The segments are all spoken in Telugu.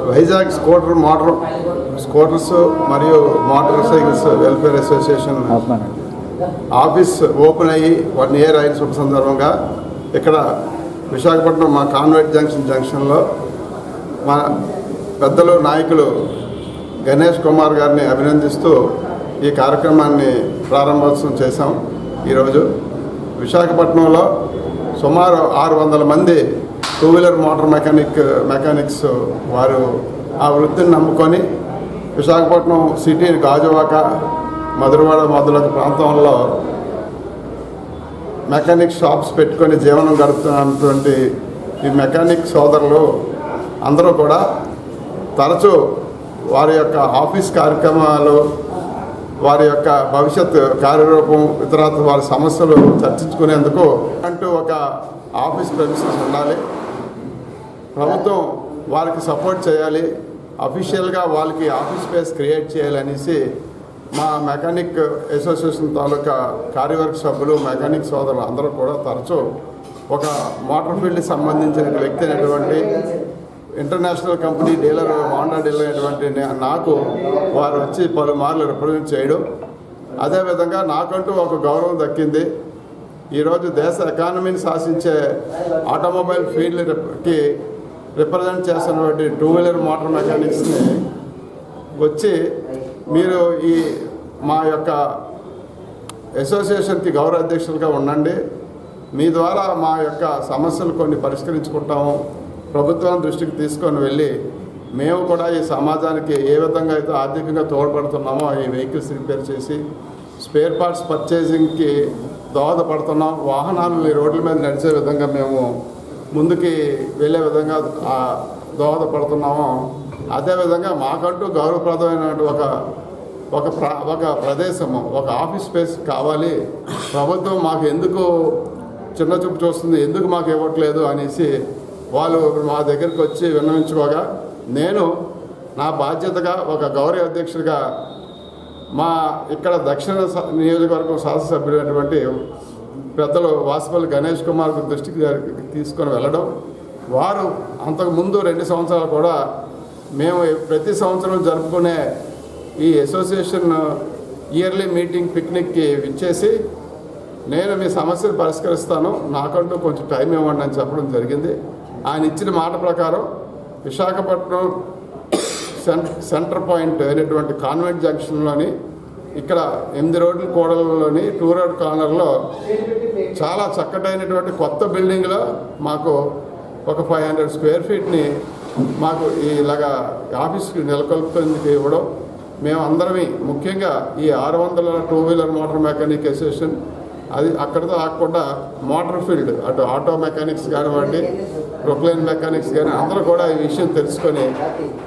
వైజాగ్ స్కూటర్స్ మరియు motor cycles welfare association office open అయ్యి 1 year అయిన శుభ సందర్భంగా ఇక్కడ విశాఖపట్నం మా కాన్వెంట్ జంక్షన్లో మా పెద్దలు నాయకులు గణేష్ కుమార్ గారిని అభినందిస్తూ ఈ కార్యక్రమాన్ని ప్రారంభోత్సవం చేశాం. ఈరోజు విశాఖపట్నంలో సుమారు 600 మంది 2-wheeler మోటార్ మెకానిక్స్ వారు ఆ వృత్తిని నమ్ముకొని విశాఖపట్నం సిటీ గాజువాక మధురవాడ మొదలగు ప్రాంతంలో మెకానిక్ షాప్స్ పెట్టుకొని జీవనం గడుపుతున్నటువంటి ఈ మెకానిక్ సోదరులు అందరూ కూడా తరచూ వారి యొక్క ఆఫీస్ కార్యక్రమాలు, వారి యొక్క భవిష్యత్ కార్యరూపం, ఇతరత్ర వారి సమస్యలు చర్చించుకునేందుకు అంటూ ఒక ఆఫీస్ ప్రెమిసెస్ ఉండాలి. ప్రభుత్వం వారికి సపోర్ట్ చేయాలి. అఫీషియల్గా వాళ్ళకి ఆఫీస్ స్పేస్ క్రియేట్ చేయాలనేసి మా మెకానిక్ అసోసియేషన్ తాలూకా కార్యవర్గ సభ్యులు, మెకానిక్ సోదరులు అందరూ కూడా తరచూ ఒక మోటార్ ఫీల్డ్కి సంబంధించిన వ్యక్తి అయినటువంటి international company dealer, Honda dealer అయినటువంటి నాకు వారు వచ్చి పలుమార్లు రిప్రజెంట్ చేయడం, అదేవిధంగా నాకంటూ ఒక గౌరవం దక్కింది. ఈరోజు దేశ ఎకానమీని శాసించే ఆటోమొబైల్ ఫీల్డ్కి రిప్రజెంట్ చేస్తున్నటువంటి 2-wheeler మోటార్ మెకానిక్స్ని వచ్చి మీరు ఈ మా యొక్క అసోసియేషన్కి గౌరవ అధ్యక్షులుగా ఉండండి, మీ ద్వారా మా యొక్క సమస్యలు కొన్ని పరిష్కరించుకుంటాము, ప్రభుత్వం దృష్టికి తీసుకొని వెళ్ళి మేము కూడా ఈ సమాజానికి ఏ విధంగా అయితే ఆర్థికంగా తోడ్పడుతున్నామో ఈ వెహికల్స్ రిపేర్ చేసి స్పేర్ పార్ట్స్ పర్చేసింగ్కి దోహదపడుతున్నాం, వాహనాలు ఈ రోడ్ల మీద నడిచే విధంగా మేము ముందుకి వెళ్ళే విధంగా దోహదపడుతున్నామో, అదేవిధంగా మాకంటూ గౌరవప్రదమైన ఒక ప్రదేశము, ఒక ఆఫీస్ స్పేస్ కావాలి, ప్రభుత్వం మాకు ఎందుకు చిన్న చూపు చూస్తుంది, ఎందుకు మాకు ఇవ్వట్లేదు అనేసి వాళ్ళు మా దగ్గరికి వచ్చి విన్నవించుకోగా నేను నా బాధ్యతగా ఒక గౌరవ అధ్యక్షుడిగా మా ఇక్కడ దక్షిణ నియోజకవర్గం శాసనసభ్యులైనటువంటి పెద్దలు వాసుపల్లి గణేష్ కుమార్ దృష్టికి తీసుకొని వెళ్ళడం, వారు అంతకుముందు 2 సంవత్సరాలు కూడా మేము ప్రతి సంవత్సరం జరుపుకునే ఈ అసోసియేషన్ ఇయర్లీ మీటింగ్ పిక్నిక్కి విచ్చేసి నేను మీ సమస్యలు పరిష్కరిస్తాను, నాకంటూ కొంచెం టైం ఇవ్వండి అని చెప్పడం జరిగింది. ఆయన ఇచ్చిన మాట ప్రకారం విశాఖపట్నం సెంటర్ పాయింట్ అయినటువంటి కాన్వెంట్ జంక్షన్లోని ఇక్కడ 8 రోడ్ల కూడలలోని 2 రోడ్ కార్నర్లో చాలా చక్కటైనటువంటి కొత్త బిల్డింగ్లో మాకు ఒక 500 square feetని మాకు ఇలాగా ఆఫీస్కి నెలకొల్పేందుకు ఇవ్వడం, మేము అందరమే ముఖ్యంగా ఈ 600 2-wheeler మోటార్ మెకానిక్ అసోసియేషన్ అది అక్కడితో ఆగకుండా మోటార్ ఫీల్డ్ అటు ఆటో మెకానిక్స్ కానివ్వండి, ప్రొక్లైన్ మెకానిక్స్ కానీ అందరూ కూడా ఈ విషయం తెలుసుకొని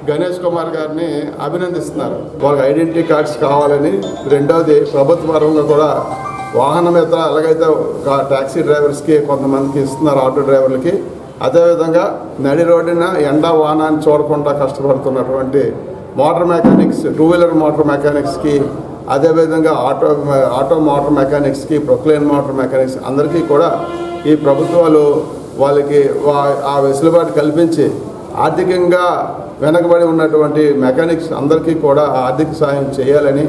గణేష్ కుమార్ గారిని అభినందిస్తున్నారు. వాళ్ళకి ఐడెంటిటీ కార్డ్స్ కావాలని, రెండవది ప్రభుత్వ పరంగా కూడా వాహనం మీద ఎలాగైతే ట్యాక్సీ డ్రైవర్స్కి కొంతమందికి ఇస్తున్నారు, ఆటో డ్రైవర్లకి, అదేవిధంగా నడి రోడ్డున ఎండా వాహనాన్ని చూడకుండా కష్టపడుతున్నటువంటి మోటార్ మెకానిక్స్, 2-wheeler మోటార్ మెకానిక్స్కి, అదేవిధంగా ఆటో మోటార్ మెకానిక్స్కి, ప్రొక్లైన్ మోటార్ మెకానిక్స్ అందరికీ కూడా ఈ ప్రభుత్వాలు వాళ్ళకి ఆ వెసులుబాటు కల్పించి ఆర్థికంగా వెనకబడి ఉన్నటువంటి మెకానిక్స్ అందరికీ కూడా ఆర్థిక సహాయం చేయాలని,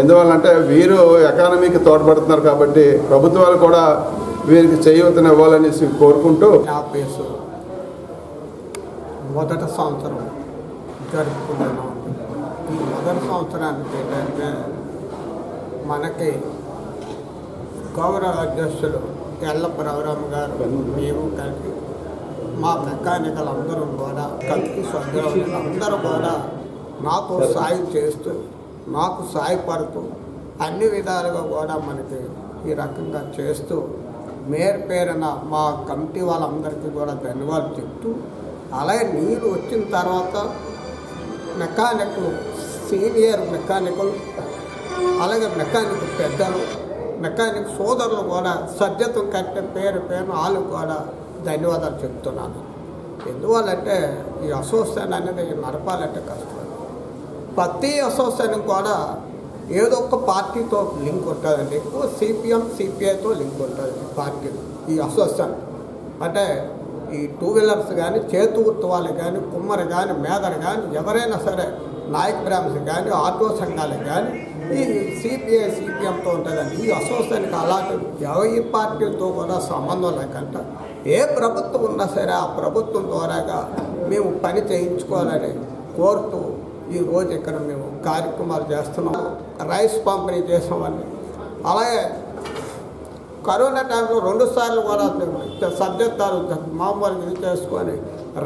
ఎందువల్లంటే వీరు ఎకానమీకి తోడ్పడుతున్నారు కాబట్టి ప్రభుత్వాలు కూడా వీరికి చేయూతను ఇవ్వాలనేసి కోరుకుంటూ మొదటి సంవత్సరం జరుపుకున్నాను. ఈ మొదటి సంవత్సరానికి ఏంటంటే మనకి గౌరవ అధ్యక్షులు ఎల్లప్రవరామ గారు, మేము కలిపి మా మెకానికల్ అందరూ కూడా కలిపి సభ్యులు అందరూ కూడా నాకు సాయం చేస్తూ, నాకు సాయపడుతూ అన్ని విధాలుగా కూడా మనకి ఈ రకంగా చేస్తూ పేరున మా కమిటీ వాళ్ళందరికీ కూడా ధన్యవాదాలు చెప్తూ, అలాగే నీరు వచ్చిన తర్వాత మెకానిక్లు, సీనియర్ మెకానికల్, అలాగే మెకానిక్ పెద్దలు, మెకానిక్ సోదరులు కూడా సభ్యత్వం కట్టే పేరు వాళ్ళు కూడా ధన్యవాదాలు చెప్తున్నాను. ఎందువల్లంటే ఈ అసోసియేషన్ అనేది నడపాలంటే కష్టం. ప్రతి అసోసియేషన్ కూడా ఏదో ఒక పార్టీతో లింక్ ఉంటుందండి. ఎక్కువ సిపిఎం సిపిఐతో లింక్ ఉంటుంది పార్టీ. ఈ అసోసియేషన్ అంటే ఈ 2 వీలర్స్ కానీ చేతు గుర్తు వాళ్ళు కానీ కుమ్మరి కానీ మేదరు కానీ ఎవరైనా సరే నాయక్ బ్రాహ్మణ్స్ కానీ ఆటో సంఘాలకు కానీ ఈ సిపిఐ సిపిఎంతో ఉంటుందండి. ఈ అసోసియేషన్కి అలాంటి ఏ పార్టీలతో కూడా సంబంధం లేకుండా ఏ ప్రభుత్వం ఉన్నా సరే ఆ ప్రభుత్వం ద్వారాగా మేము పని చేయించుకోవాలని కోరుతూ ఈరోజు ఇక్కడ మేము కార్యక్రమాలు చేస్తున్నాము. రైస్ పంపిణీ చేసామని, అలాగే కరోనా టైంలో 2 సార్లు కూడా సబ్జెక్టాలు మామూలుగా ఇది చేసుకొని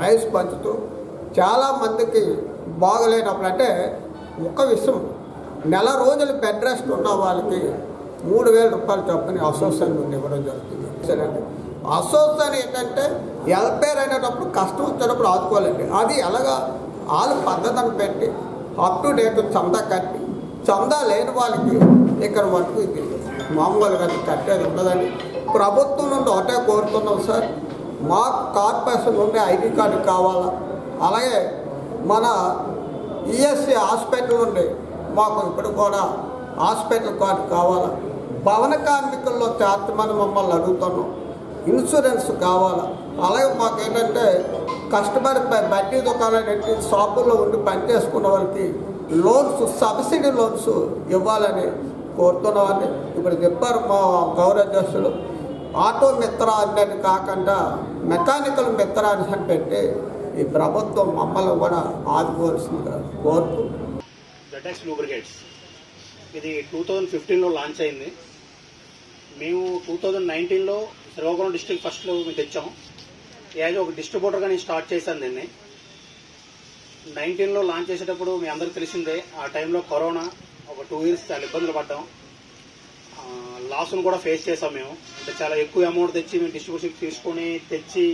రైస్ పంచుతూ చాలామందికి బాగలేనప్పుడు అంటే ఒక విషయం నెల రోజులు బెడ్ రెస్ట్ ఉన్న వాళ్ళకి 3,000 రూపాయలు చొప్పున అసోసియేషన్ నుండి ఇవ్వడం జరుగుతుంది. సరే, అసోసియేషన్ ఏంటంటే వెల్ఫేర్ అయినప్పుడు కష్టం వచ్చినప్పుడు ఆదుకోవాలండి. అది ఎలాగా వాళ్ళు పద్ధతిని పెట్టి అప్ టు డేట్ చందా కట్టి, చందా లేని వాళ్ళకి ఇక్కడ మటుకు ఇది మామూలుగా కట్టేది ఉండదండి. ప్రభుత్వం నుండి ఒకటే కోరుతున్నాం సార్, మా కార్పొరేషన్ నుండి ఐడి కార్డు కావాలా, అలాగే మన ఈఎస్సి హాస్పిటల్ నుండి మాకు ఇప్పుడు కూడా హాస్పిటల్ కార్డు కావాలా, భవన కార్మికుల్లో చేర్చమని మమ్మల్ని అడుగుతున్నాం, ఇన్సూరెన్స్ కావాలా, అలాగే మాకేంటంటే కస్టమర్ బడ్డీ దుకాణాలు పెట్టి షాపుల్లో ఉండి పనిచేసుకున్న వాళ్ళకి లోన్స్, సబ్సిడీ లోన్స్ ఇవ్వాలని కోరుతున్నామని ఇప్పుడు చెప్పారు మా గౌరవ అధ్యక్షులు. ఆటో మిత్ర అనేది కాకుండా మెకానికల్ మిత్ర అని పెట్టి ఈ ప్రభుత్వం మమ్మల్ని కూడా ఆదుకోవాల్సిందిగా కోరుతూ. జెటెక్స్ లూబ్రికేట్స్ ఇది 2015లో లాంచ్ అయింది. మేము 2019లో శ్రీకాకుళం డిస్ట్రిక్ట్ ఫస్ట్లో మేము తెచ్చాం. యాజ్ ఒక డిస్ట్రిబ్యూటర్గా నేను స్టార్ట్ చేశాను దీన్ని. 19లో లాంచ్ చేసేటప్పుడు మీ అందరికీ తెలిసిందే, ఆ టైంలో కరోనా ఒక 2 years చాలా ఇబ్బందులు పడ్డాం. లాస్ను కూడా ఫేస్ చేసాం మేము. అంటే చాలా ఎక్కువ అమౌంట్ తెచ్చి మేము డిస్ట్రిబ్యూషన్ తీసుకొని తెచ్చి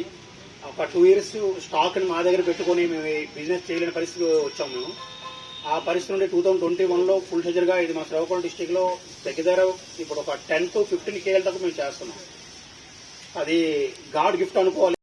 ఒక 2 years స్టాక్ని మా దగ్గర పెట్టుకొని మేము బిజినెస్ చేయలేని పరిస్థితి వచ్చాం మేము. ఆ పరిస్థితి నుండి 2021లో ఫుల్ ఫ్లెడ్జ్డ్గా ఇది మన శ్రీకాకుళం డిస్టిక్లో దగ్గర ఇప్పుడు ఒక 10 to 15 KL దాకా మేము చేస్తున్నాం. అది గాడ్ గిఫ్ట్ అనుకోవాలి.